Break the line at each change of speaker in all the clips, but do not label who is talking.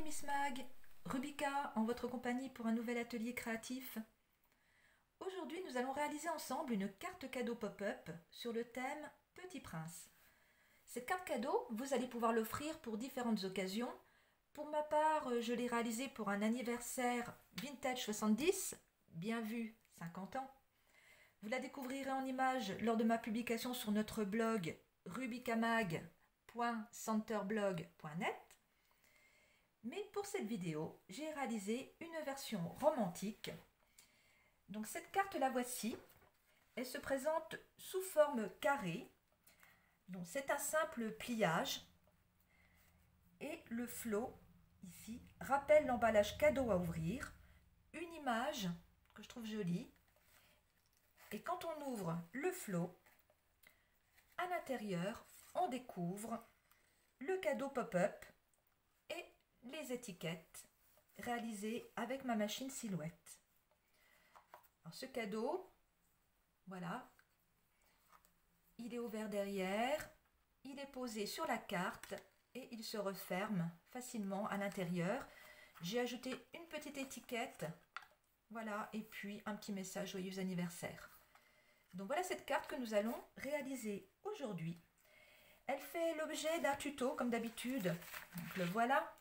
Miss Mag, Rubica en votre compagnie pour un nouvel atelier créatif. Aujourd'hui, nous allons réaliser ensemble une carte cadeau pop-up sur le thème Petit Prince. Cette carte cadeau, vous allez pouvoir l'offrir pour différentes occasions. Pour ma part, je l'ai réalisée pour un anniversaire Vintage 70, bien vu 50 ans. Vous la découvrirez en images lors de ma publication sur notre blog rubicamag.centerblog.net. Mais pour cette vidéo, j'ai réalisé une version romantique. Donc cette carte, la voici. Elle se présente sous forme carrée. Donc c'est un simple pliage. Et le flot, ici, rappelle l'emballage cadeau à ouvrir. Une image que je trouve jolie. Et quand on ouvre le flot, à l'intérieur, on découvre le cadeau pop-up et les étiquettes réalisées avec ma machine Silhouette. Alors ce cadeau, voilà, il est ouvert derrière, il est posé sur la carte et il se referme facilement à l'intérieur. J'ai ajouté une petite étiquette, voilà, et puis un petit message joyeux anniversaire. Donc voilà cette carte que nous allons réaliser aujourd'hui. Elle fait l'objet d'un tuto comme d'habitude. Donc le voilà,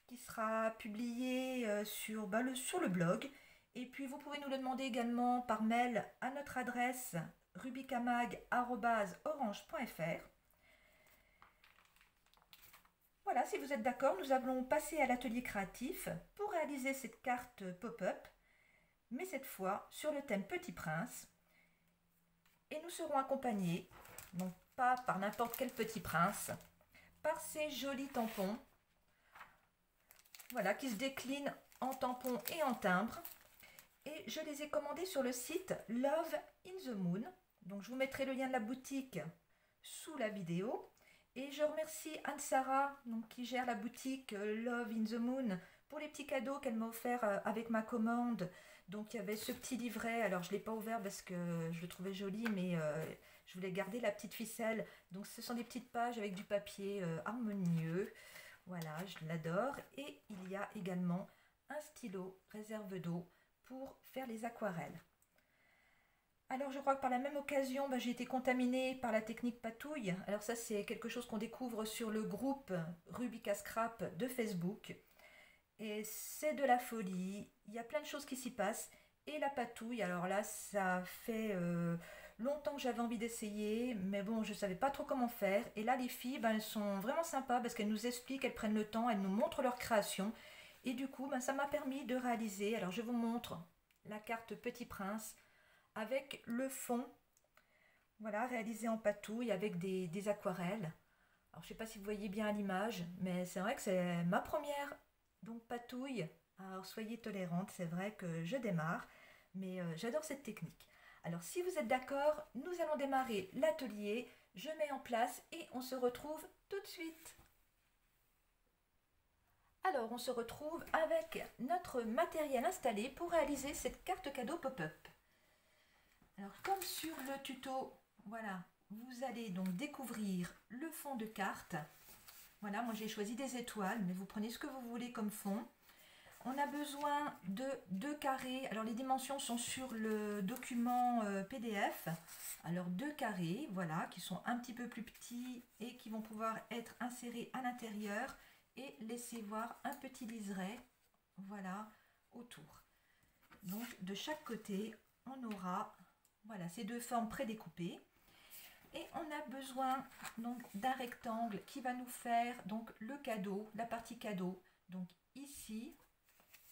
qui sera publié sur le blog. Et puis vous pouvez nous le demander également par mail à notre adresse rubicamag@orange.fr. Voilà, si vous êtes d'accord, nous allons passer à l'atelier créatif pour réaliser cette carte pop-up, mais cette fois sur le thème Petit Prince. Et nous serons accompagnés, non pas par n'importe quel petit prince, par ces jolis tampons, voilà, qui se déclinent en tampons et en timbres. Et je les ai commandés sur le site Love in the Moon. Donc je vous mettrai le lien de la boutique sous la vidéo. Et je remercie Anne-Sara, qui gère la boutique Love in the Moon, pour les petits cadeaux qu'elle m'a offerts avec ma commande. Donc il y avait ce petit livret, alors je ne l'ai pas ouvert parce que je le trouvais joli, mais je voulais garder la petite ficelle. Donc ce sont des petites pages avec du papier harmonieux. Voilà, je l'adore. Et il y a également un stylo réserve d'eau pour faire les aquarelles. Alors je crois que par la même occasion, j'ai été contaminée par la technique patouille. Alors ça c'est quelque chose qu'on découvre sur le groupe Rubica Scrap de Facebook. Et c'est de la folie, il y a plein de choses qui s'y passent. Et la patouille, alors là ça fait longtemps que j'avais envie d'essayer, mais bon je ne savais pas trop comment faire. Et là les filles, elles sont vraiment sympas parce qu'elles nous expliquent, elles prennent le temps, elles nous montrent leur création. Et du coup ça m'a permis de réaliser, alors je vous montre la carte Petit Prince avec le fond, voilà, réalisé en patouille avec des aquarelles. Alors je ne sais pas si vous voyez bien à l'image, mais c'est vrai que c'est ma première patouille. Alors soyez tolérantes, c'est vrai que je démarre, mais j'adore cette technique. Alors si vous êtes d'accord, nous allons démarrer l'atelier. Je mets en place et on se retrouve tout de suite. Alors on se retrouve avec notre matériel installé pour réaliser cette carte cadeau pop-up. Alors comme sur le tuto, voilà, vous allez donc découvrir le fond de carte. Voilà, moi j'ai choisi des étoiles, mais vous prenez ce que vous voulez comme fond. On a besoin de 2 carrés. Alors les dimensions sont sur le document PDF. Alors 2 carrés, voilà, qui sont un petit peu plus petits et qui vont pouvoir être insérés à l'intérieur et laisser voir un petit liseré, voilà, autour. Donc de chaque côté, on aura, voilà, ces 2 formes prédécoupées. Et on a besoin donc d'un rectangle qui va nous faire donc le cadeau, la partie cadeau. Donc ici,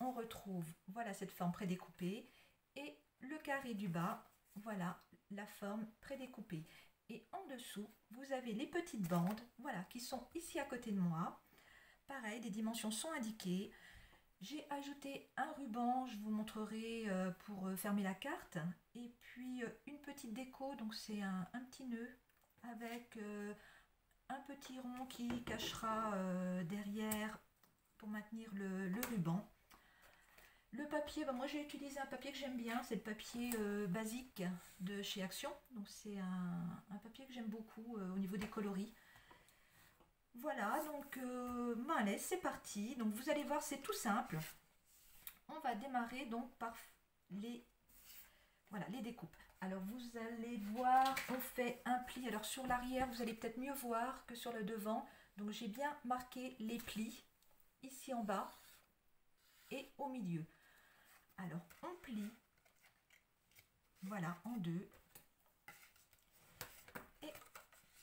on retrouve, voilà, cette forme prédécoupée et le carré du bas, voilà, la forme prédécoupée. Et en dessous, vous avez les petites bandes, voilà, qui sont ici à côté de moi. Pareil, les dimensions sont indiquées. J'ai ajouté un ruban, je vous montrerai pour fermer la carte. Et puis une petite déco, donc c'est un petit nœud avec un petit rond qui cachera derrière pour maintenir le ruban. Le papier, moi j'ai utilisé un papier que j'aime bien, c'est le papier basique de chez Action. Donc c'est un papier que j'aime beaucoup au niveau des coloris. Voilà, donc allez, c'est parti. Donc vous allez voir, c'est tout simple. On va démarrer donc par les, voilà, les découpes. Alors vous allez voir, on fait un pli. Alors sur l'arrière, vous allez peut-être mieux voir que sur le devant. Donc j'ai bien marqué les plis ici en bas et au milieu. Alors on plie, voilà, en deux et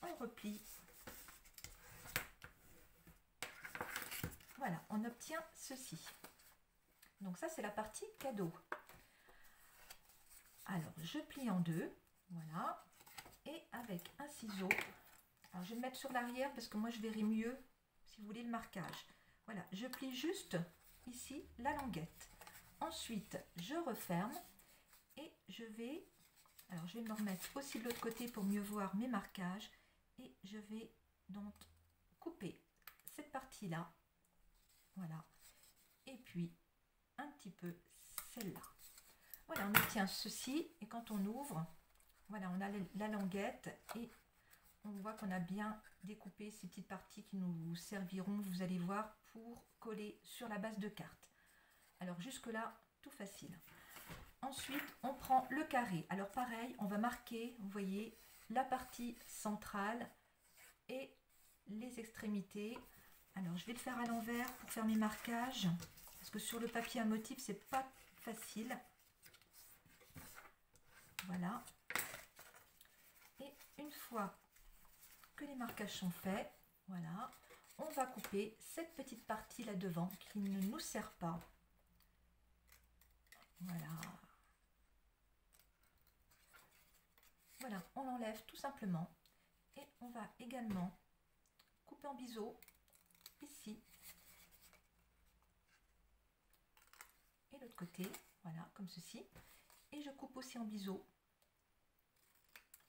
on replie. Voilà, on obtient ceci. Donc ça c'est la partie cadeau. Alors je plie en deux, voilà, et avec un ciseau, alors je vais me mettre sur l'arrière parce que moi je verrai mieux si vous voulez le marquage. Voilà, je plie juste ici la languette. Ensuite je referme et je vais me remettre aussi de l'autre côté pour mieux voir mes marquages et je vais donc couper cette partie là, voilà, et puis un petit peu celle-là. Voilà, on obtient ceci et quand on ouvre, voilà, on a la languette et on voit qu'on a bien découpé ces petites parties qui nous serviront, vous allez voir, pour coller sur la base de carte. Alors jusque là, tout facile. Ensuite, on prend le carré. Alors pareil, on va marquer, vous voyez, la partie centrale et les extrémités. Alors je vais le faire à l'envers pour faire mes marquages, parce que sur le papier à motif, c'est pas facile. Voilà. Et une fois que les marquages sont faits, voilà, on va couper cette petite partie là devant qui ne nous sert pas. Voilà. Voilà, on l'enlève tout simplement. Et on va également couper en biseau ici. Et l'autre côté, voilà, comme ceci. Et je coupe aussi en biseau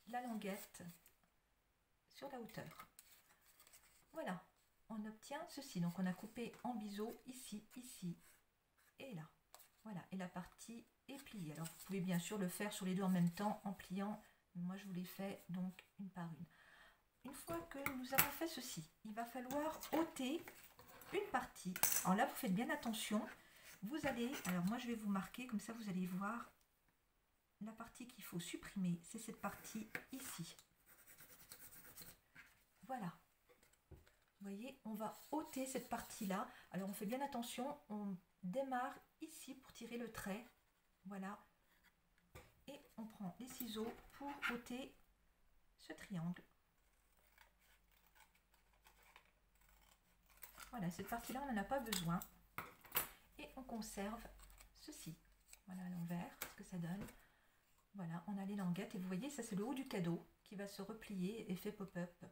la languette sur la hauteur. Voilà, on obtient ceci. Donc on a coupé en biseau ici, ici et là. Voilà, et la partie est pliée. Alors vous pouvez bien sûr le faire sur les deux en même temps en pliant. Moi je vous l'ai fait donc une par une. Une fois que nous avons fait ceci, il va falloir ôter une partie. Alors là vous faites bien attention. Vous allez, alors moi je vais vous marquer, comme ça vous allez voir la partie qu'il faut supprimer, c'est cette partie ici. Voilà. Vous voyez, on va ôter cette partie-là. Alors on fait bien attention, on démarre ici pour tirer le trait. Voilà. Et on prend les ciseaux pour ôter ce triangle. Voilà, cette partie-là, on n'en a pas besoin. Et on conserve ceci. Voilà à l'envers, ce que ça donne. Voilà, on a les languettes et vous voyez, ça c'est le haut du cadeau qui va se replier, effet pop-up,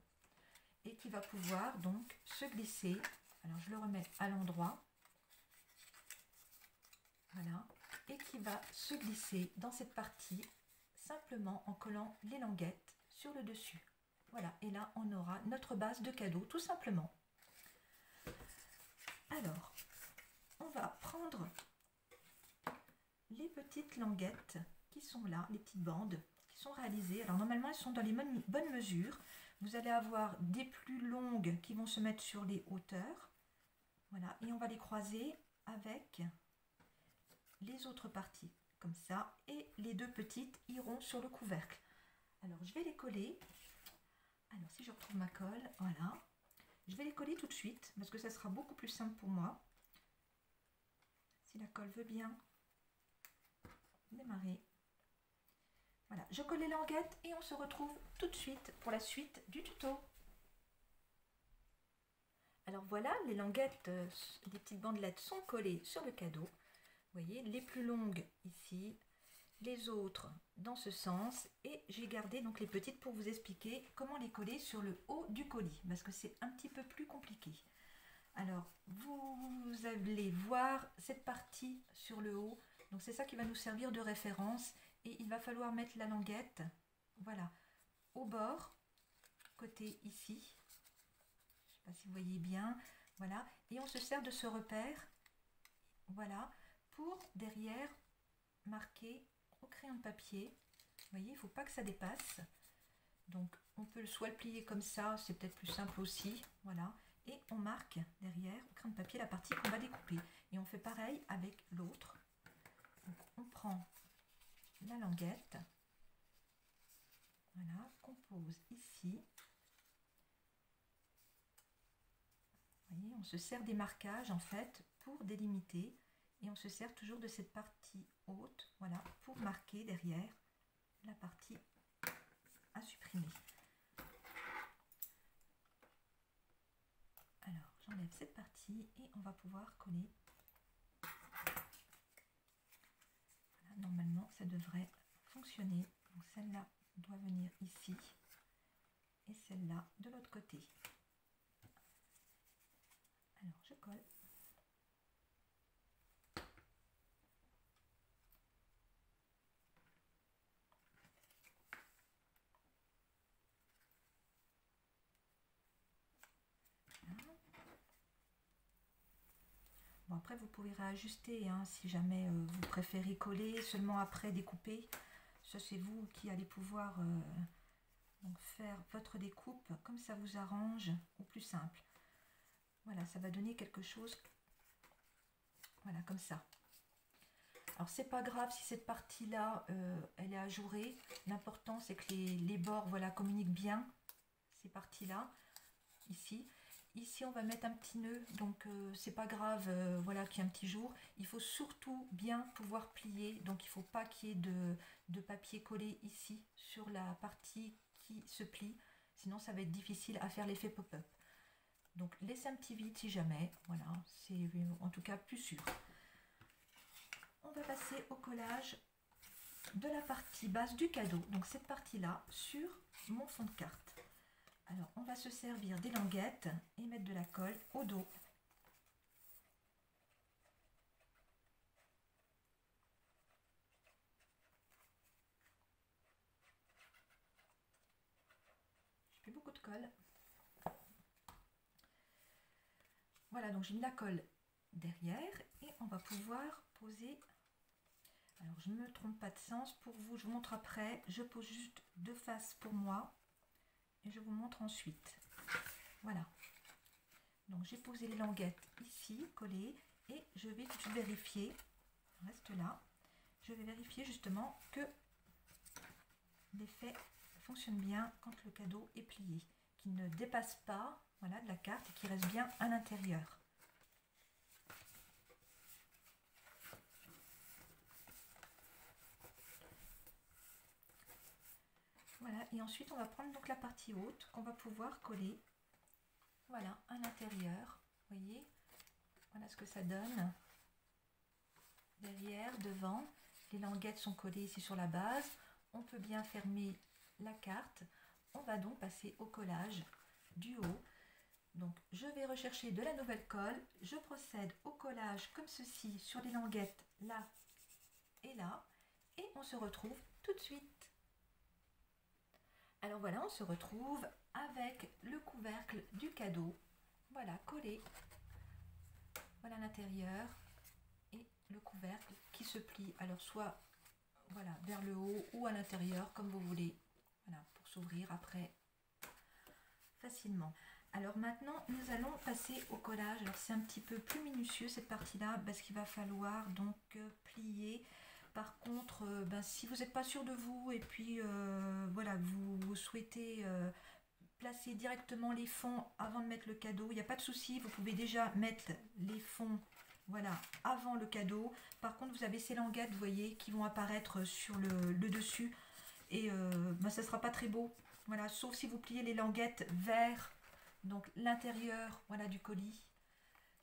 et qui va pouvoir donc se glisser. Alors je le remets à l'endroit, voilà, et qui va se glisser dans cette partie simplement en collant les languettes sur le dessus. Voilà, et là on aura notre base de cadeau tout simplement. Alors, on va prendre les petites languettes qui sont là, les petites bandes qui sont réalisées. Alors normalement elles sont dans les bonnes mesures. Vous allez avoir des plus longues qui vont se mettre sur les hauteurs. Voilà, et on va les croiser avec les autres parties, comme ça. Et les deux petites iront sur le couvercle. Alors je vais les coller. Alors si je retrouve ma colle, voilà. Je vais les coller tout de suite parce que ça sera beaucoup plus simple pour moi. Si la colle veut bien démarrer. Voilà, je colle les languettes et on se retrouve tout de suite pour la suite du tuto. Alors voilà, les languettes, des petites bandelettes sont collées sur le cadeau. Vous voyez, les plus longues ici, les autres dans ce sens. Et j'ai gardé donc les petites pour vous expliquer comment les coller sur le haut du colis, parce que c'est un petit peu plus compliqué. Alors, vous allez voir cette partie sur le haut. Donc c'est ça qui va nous servir de référence. Et il va falloir mettre la languette, voilà, au bord, côté ici. Je ne sais pas si vous voyez bien. Voilà. Et on se sert de ce repère, voilà, pour derrière marquer au crayon de papier. Vous voyez, il ne faut pas que ça dépasse. Donc on peut soit le plier comme ça, c'est peut-être plus simple aussi. Voilà. et on marque derrière au crayon de papier la partie qu'on va découper. Et on fait pareil avec l'autre. On prend la languette, voilà, qu'on pose ici. Vous voyez, on se sert des marquages en fait pour délimiter et on se sert toujours de cette partie haute, voilà, pour marquer derrière la partie à supprimer. Alors, j'enlève cette partie et on va pouvoir coller. Voilà, normalement, ça devrait fonctionner. Donc, celle-là doit venir ici et celle-là de l'autre côté. Alors, je colle. Bon, après, vous pouvez réajuster hein, si jamais vous préférez coller seulement après découper. Ça, c'est vous qui allez pouvoir donc faire votre découpe comme ça vous arrange au plus simple. Voilà, ça va donner quelque chose, voilà, comme ça. Alors, c'est pas grave si cette partie-là, elle est ajourée. L'important, c'est que les bords, voilà, communiquent bien, ces parties-là, ici. Ici, on va mettre un petit nœud, donc c'est pas grave, voilà, qu'il y ait un petit jour. Il faut surtout bien pouvoir plier, donc il ne faut pas qu'il y ait de papier collé ici sur la partie qui se plie, sinon ça va être difficile à faire l'effet pop-up. Donc laissez un petit vide si jamais, voilà, c'est en tout cas plus sûr. On va passer au collage de la partie basse du cadeau, donc cette partie-là, sur mon fond de carte. Alors, on va se servir des languettes et mettre de la colle au dos. J'ai plus beaucoup de colle. Voilà, donc j'ai mis la colle derrière et on va pouvoir poser. Alors, je ne me trompe pas de sens. Pour vous, je vous montre après. Je pose juste de face pour moi et je vous montre ensuite. Voilà. Donc, j'ai posé les languettes ici, collées, et je vais tout de suite vérifier. On reste là. Je vais vérifier justement que l'effet fonctionne bien quand le cadeau est plié, qu'il ne dépasse pas, voilà, de la carte et qu'il reste bien à l'intérieur. Voilà, et ensuite on va prendre donc la partie haute qu'on va pouvoir coller, voilà, à l'intérieur. Vous voyez, voilà ce que ça donne. Derrière, devant, les languettes sont collées ici sur la base. On peut bien fermer la carte. On va donc passer au collage du haut. Donc je vais rechercher de la nouvelle colle. Je procède au collage comme ceci sur les languettes là et là. Et on se retrouve tout de suite. Alors voilà, on se retrouve avec le couvercle du cadeau. Voilà, collé. Voilà l'intérieur et le couvercle qui se plie. Alors soit voilà, vers le haut ou à l'intérieur, comme vous voulez. Voilà, pour s'ouvrir après facilement. Alors maintenant, nous allons passer au collage. Alors c'est un petit peu plus minutieux cette partie-là, parce qu'il va falloir donc plier. Par contre, si vous n'êtes pas sûr de vous et puis voilà, vous souhaitez placer directement les fonds avant de mettre le cadeau, il n'y a pas de souci, vous pouvez déjà mettre les fonds, voilà, avant le cadeau. Par contre, vous avez ces languettes, vous voyez, qui vont apparaître sur le dessus et ça ne sera pas très beau. Voilà, sauf si vous pliez les languettes vers donc l'intérieur, voilà, du colis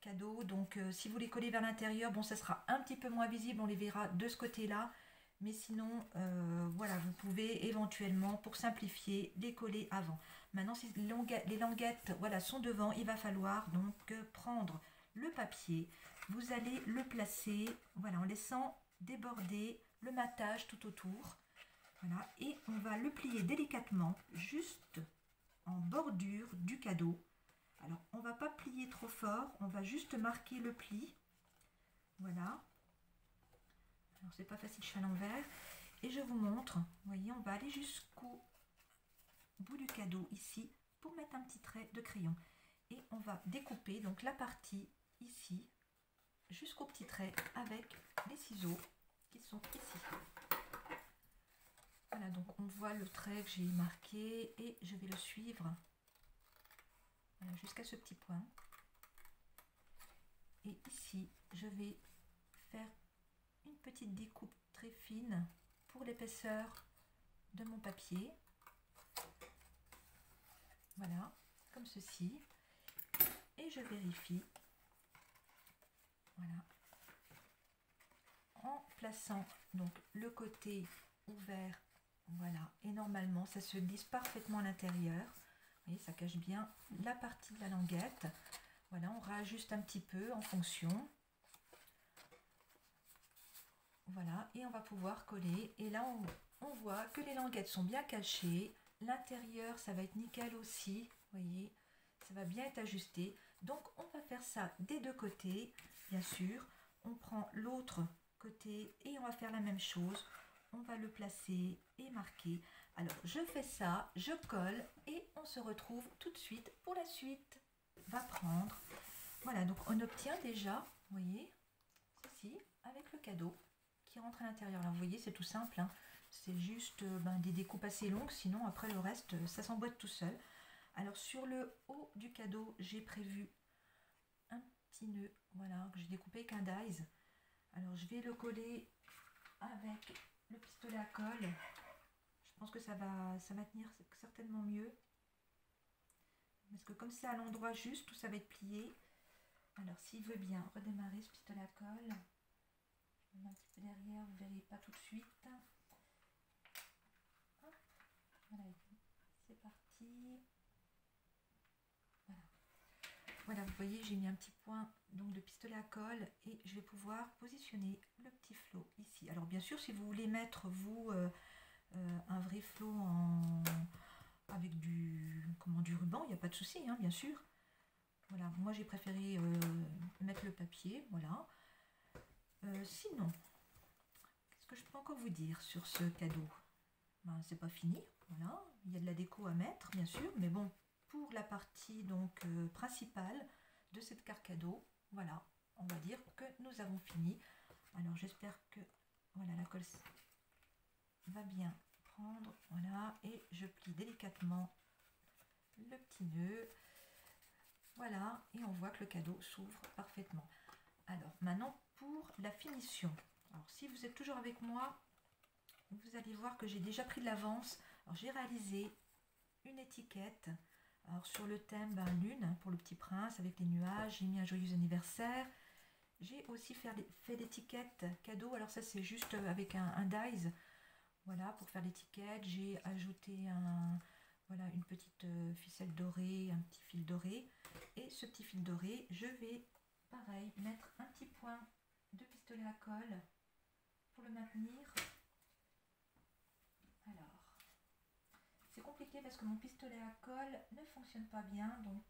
cadeau. Donc si vous les collez vers l'intérieur, bon, ça sera un petit peu moins visible, on les verra de ce côté-là. Mais sinon, voilà, vous pouvez éventuellement, pour simplifier, les coller avant. Maintenant, si les languettes, voilà, sont devant, il va falloir donc prendre le papier. Vous allez le placer, voilà, en laissant déborder le matage tout autour. Voilà, et on va le plier délicatement, juste en bordure du cadeau. Alors, on ne va pas plier trop fort, on va juste marquer le pli. Voilà. Alors, c'est pas facile, je suis à l'envers. Et je vous montre, vous voyez, on va aller jusqu'au bout du cadeau, ici, pour mettre un petit trait de crayon. et on va découper donc la partie ici jusqu'au petit trait avec les ciseaux qui sont ici. Voilà, donc on voit le trait que j'ai marqué et je vais le suivre, voilà, jusqu'à ce petit point. Et ici, je vais faire une petite découpe très fine pour l'épaisseur de mon papier. Voilà, comme ceci. Et je vérifie, voilà, en plaçant donc le côté ouvert, voilà, et normalement ça se glisse parfaitement à l'intérieur. Vous voyez, ça cache bien la partie de la languette. Voilà, on réajuste un petit peu en fonction. Voilà, et on va pouvoir coller. Et là, on voit que les languettes sont bien cachées. L'intérieur, ça va être nickel aussi. Vous voyez, ça va bien être ajusté. Donc, on va faire ça des deux côtés, bien sûr. On prend l'autre côté et on va faire la même chose. On va le placer et marquer. Alors, je fais ça, je colle et on se retrouve tout de suite pour la suite. On va prendre. Voilà, donc on obtient déjà, vous voyez, ceci avec le cadeau qui rentre à l'intérieur. Là, vous voyez, c'est tout simple, hein. C'est juste des découpes assez longues, sinon après le reste, ça s'emboîte tout seul. Alors sur le haut du cadeau, j'ai prévu un petit nœud, voilà, que j'ai découpé avec un dies. Alors je vais le coller avec le pistolet à colle. Je pense que ça va tenir certainement mieux. Parce que comme c'est à l'endroit juste où ça va être plié, alors s'il veut bien redémarrer ce pistolet à colle, je me mets un petit peu derrière, vous ne verrez pas tout de suite. Hop, voilà, c'est parti. Voilà. Voilà, vous voyez, j'ai mis un petit point donc de pistolet à colle et je vais pouvoir positionner le petit flot ici. Alors bien sûr, si vous voulez mettre vous un vrai flot avec du ruban, il n'y a pas de souci, hein, bien sûr. Voilà, moi j'ai préféré mettre le papier, voilà. Sinon, qu'est-ce que je peux encore vous dire sur ce cadeau? Ben, c'est pas fini, voilà. Il y a de la déco à mettre, bien sûr, mais bon, pour la partie donc principale de cette carte cadeau, voilà, on va dire que nous avons fini. Alors j'espère que voilà, la colle va bien prendre, voilà, et je plie délicatement le petit nœud, voilà, et on voit que le cadeau s'ouvre parfaitement. Alors maintenant pour la finition. Alors si vous êtes toujours avec moi, vous allez voir que j'ai déjà pris de l'avance. Alors j'ai réalisé une étiquette. Alors sur le thème lune pour le petit prince avec les nuages, j'ai mis un joyeux anniversaire. J'ai aussi fait l'étiquette cadeau. Alors ça c'est juste avec un dies. Voilà, pour faire l'étiquette, j'ai ajouté voilà, une petite ficelle dorée, un petit fil doré. Et ce petit fil doré, je vais pareil mettre un petit point de pistolet à colle pour le maintenir. Alors, c'est compliqué parce que mon pistolet à colle ne fonctionne pas bien, donc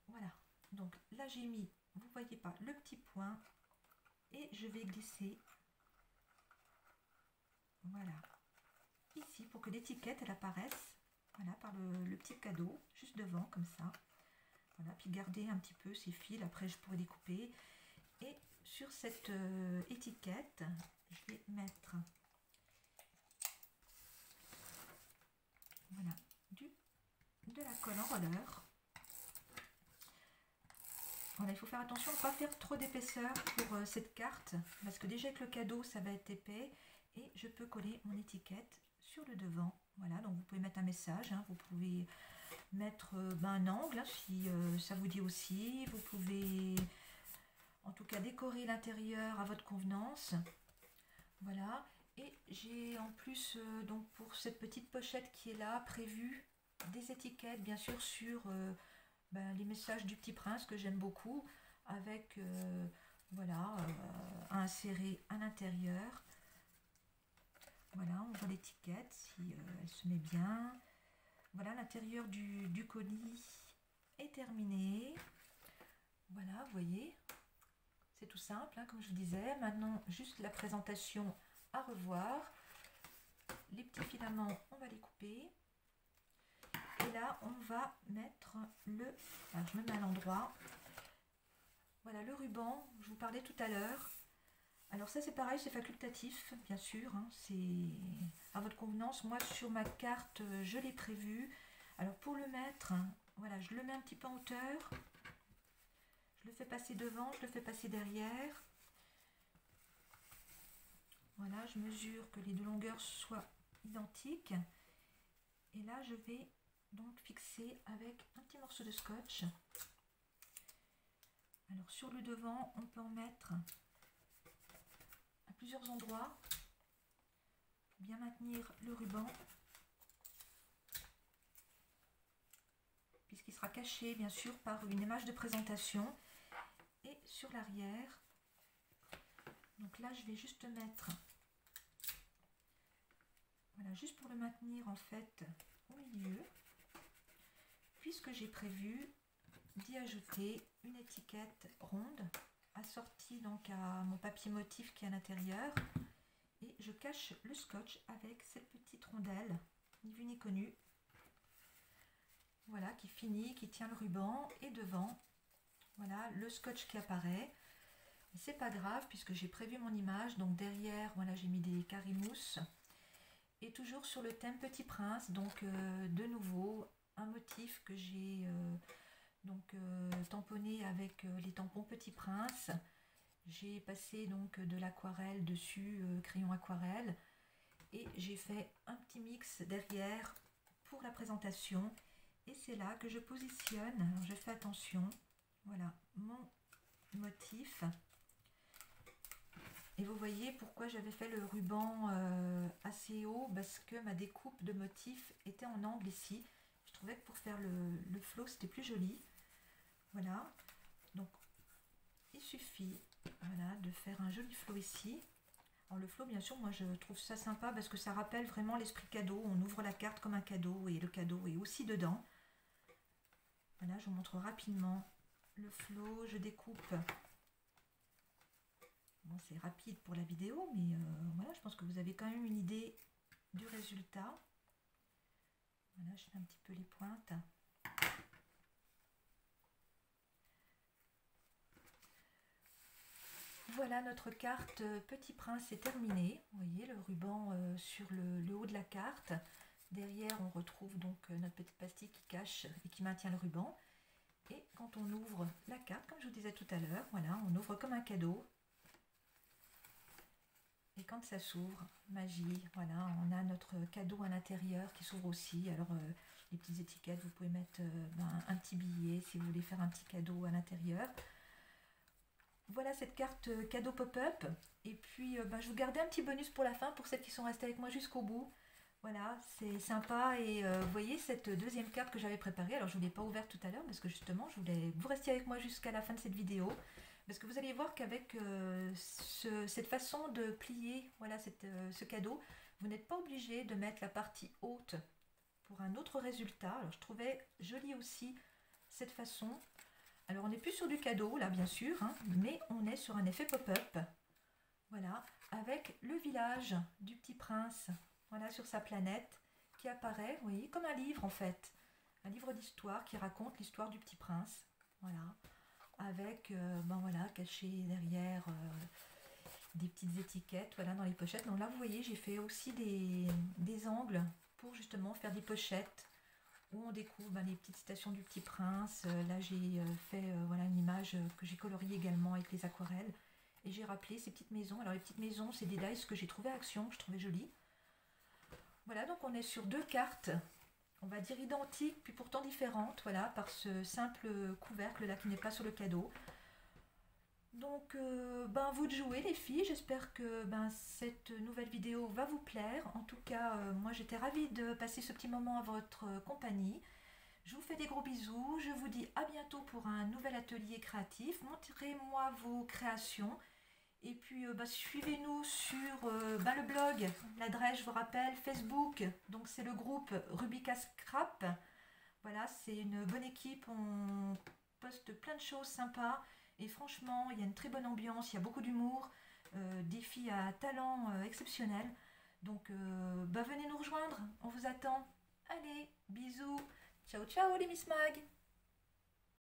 voilà. Donc là j'ai mis, vous voyez pas, le petit point et je vais glisser, voilà, ici pour que l'étiquette elle apparaisse, voilà, par le petit cadeau juste devant comme ça. Voilà, puis garder un petit peu ces fils, après je pourrais découper. Et sur cette étiquette, je vais mettre voilà, de la colle en roller. Voilà, il faut faire attention à ne pas faire trop d'épaisseur pour cette carte, parce que déjà avec le cadeau, ça va être épais. Et je peux coller mon étiquette sur le devant. Voilà, donc vous pouvez mettre un message, hein, vous pouvez mettre un angle, hein, si ça vous dit aussi. Vous pouvez en tout cas décorer l'intérieur à votre convenance. Voilà, et j'ai en plus donc pour cette petite pochette qui est là prévu des étiquettes bien sûr sur les messages du petit prince que j'aime beaucoup, avec voilà, à insérer à l'intérieur. Voilà, on voit l'étiquette si elle se met bien. Voilà, l'intérieur du colis est terminé. Voilà, vous voyez, c'est tout simple, hein, comme je vous disais. Maintenant, juste la présentation à revoir. Les petits filaments, on va les couper. Et là, on va mettre le... Alors, je me mets à l'endroit. Voilà, le ruban, je vous parlais tout à l'heure. Alors ça, c'est pareil, c'est facultatif, bien sûr. Hein, c'est à votre convenance. Moi, sur ma carte, je l'ai prévu. Alors, pour le mettre, voilà, je le mets un petit peu en hauteur. Je le fais passer devant, je le fais passer derrière. Voilà, je mesure que les deux longueurs soient identiques. Et là, je vais donc fixer avec un petit morceau de scotch. Alors, sur le devant, on peut en mettre à plusieurs endroits pour bien maintenir le ruban, puisqu'il sera caché, bien sûr, par une image de présentation. Et sur l'arrière, donc là, je vais juste mettre... Voilà, juste pour le maintenir en fait au milieu, puisque j'ai prévu d'y ajouter une étiquette ronde assortie donc à mon papier motif qui est à l'intérieur, et je cache le scotch avec cette petite rondelle, ni vue ni connue, voilà, qui finit, qui tient le ruban, et devant, voilà, le scotch qui apparaît. C'est pas grave puisque j'ai prévu mon image, donc derrière, voilà, j'ai mis des carimousse. Et toujours sur le thème Petit Prince, donc de nouveau un motif que j'ai tamponné avec les tampons Petit Prince. J'ai passé donc de l'aquarelle dessus, crayon aquarelle, et j'ai fait un petit mix derrière pour la présentation. Et c'est là que je positionne, alors je fais attention, voilà mon motif. Et vous voyez pourquoi j'avais fait le ruban assez haut, parce que ma découpe de motifs était en angle ici. Je trouvais que pour faire le flot, c'était plus joli. Voilà, donc il suffit, voilà, de faire un joli flot ici. Alors le flot, bien sûr, moi je trouve ça sympa parce que ça rappelle vraiment l'esprit cadeau. On ouvre la carte comme un cadeau et le cadeau est aussi dedans. Voilà, je vous montre rapidement le flot, je découpe. Bon, c'est rapide pour la vidéo, mais voilà, je pense que vous avez quand même une idée du résultat. Voilà, je fais un petit peu les pointes. Voilà, notre carte Petit Prince est terminée. Vous voyez le ruban sur le haut de la carte. Derrière, on retrouve donc notre petite pastille qui cache et qui maintient le ruban. Et quand on ouvre la carte, comme je vous disais tout à l'heure, voilà, on ouvre comme un cadeau. Et quand ça s'ouvre, magie, voilà, on a notre cadeau à l'intérieur qui s'ouvre aussi. Alors, les petites étiquettes, vous pouvez mettre un petit billet si vous voulez faire un petit cadeau à l'intérieur. Voilà cette carte cadeau pop-up. Et puis, je vous gardais un petit bonus pour la fin, pour celles qui sont restées avec moi jusqu'au bout. Voilà, c'est sympa. Et vous voyez cette deuxième carte que j'avais préparée. Alors, je ne l'ai pas ouverte tout à l'heure parce que justement, je voulais que vous restiez avec moi jusqu'à la fin de cette vidéo. Parce que vous allez voir qu'avec cette façon de plier, voilà, ce cadeau, vous n'êtes pas obligé de mettre la partie haute pour un autre résultat. Alors, je trouvais joli aussi cette façon. Alors, on n'est plus sur du cadeau, là, bien sûr, hein, mais on est sur un effet pop-up. Voilà, avec le village du Petit Prince, voilà, sur sa planète, qui apparaît, vous voyez, comme un livre, en fait. Un livre d'histoire qui raconte l'histoire du Petit Prince. Voilà. Avec, voilà, caché derrière des petites étiquettes, voilà, dans les pochettes. Donc là, vous voyez, j'ai fait aussi des angles pour justement faire des pochettes où on découvre les petites citations du Petit Prince. Là, j'ai fait voilà, une image que j'ai coloriée également avec les aquarelles. Et j'ai rappelé ces petites maisons. Alors les petites maisons, c'est des dice que j'ai trouvé à Action, que je trouvais jolies. Voilà, donc on est sur deux cartes, on va dire identiques, puis pourtant différentes, voilà, par ce simple couvercle là qui n'est pas sur le cadeau. Donc, vous de jouer les filles, j'espère que cette nouvelle vidéo va vous plaire. En tout cas, moi j'étais ravie de passer ce petit moment à votre compagnie. Je vous fais des gros bisous, je vous dis à bientôt pour un nouvel atelier créatif. Montrez-moi vos créations. Et puis suivez-nous sur le blog, l'adresse je vous rappelle, Facebook, donc c'est le groupe Rubica Scrap. Voilà, c'est une bonne équipe, on poste plein de choses sympas et franchement il y a une très bonne ambiance, il y a beaucoup d'humour, des filles à talent exceptionnel. Donc venez nous rejoindre, on vous attend. Allez, bisous, Ciao ciao les Miss Mag.